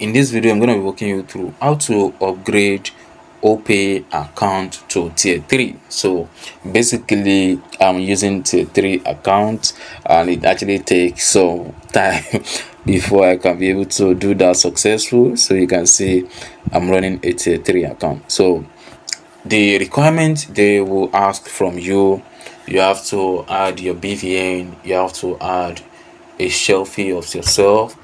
in this video I'm going to be walking you through how to upgrade Opay account to tier 3. So basically I'm using tier 3 account, and it actually takes some time before I can be able to do that successful. So you can see I'm running a tier 3 account. So the requirement they will ask from you, you have to add your BVN, you have to add a selfie of yourself,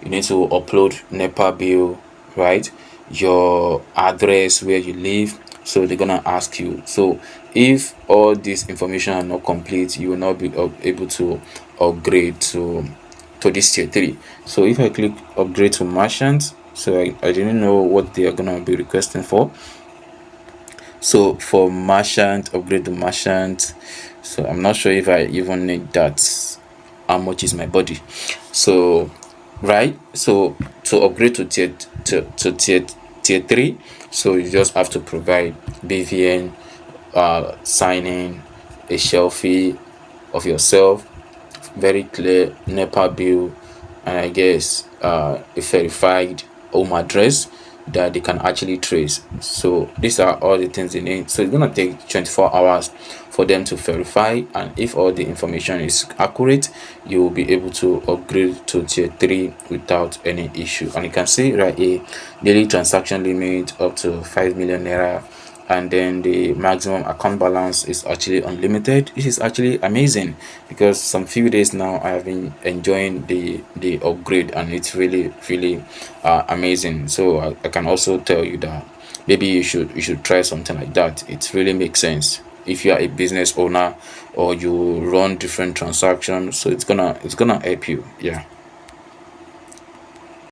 you need to upload NEPA bill, right, your address where you live. So they're gonna ask you. So if all this information are not complete, you will not be able to upgrade to this tier 3. So if I click upgrade to merchant, so I didn't know what they are gonna be requesting for. So for merchant, upgrade to merchant, so I'm not sure if I even need that, how much is my body. So right, so to upgrade to tier 3, so you just have to provide BVN, sign in, a selfie of yourself, very clear NEPA bill, and I guess a verified home address that they can actually trace. So these are all the things they need. So it's gonna take 24 hours for them to verify, and if all the information is accurate, you will be able to upgrade to tier 3 without any issue. And you can see right here, daily transaction limit up to 5 million naira, and then the maximum account balance is actually unlimited. This is actually amazing, because some few days now I have been enjoying the upgrade, and it's really amazing. So I can also tell you that maybe you should try something like that. It really makes sense if you are a business owner or you run different transactions. So it's gonna help you. Yeah.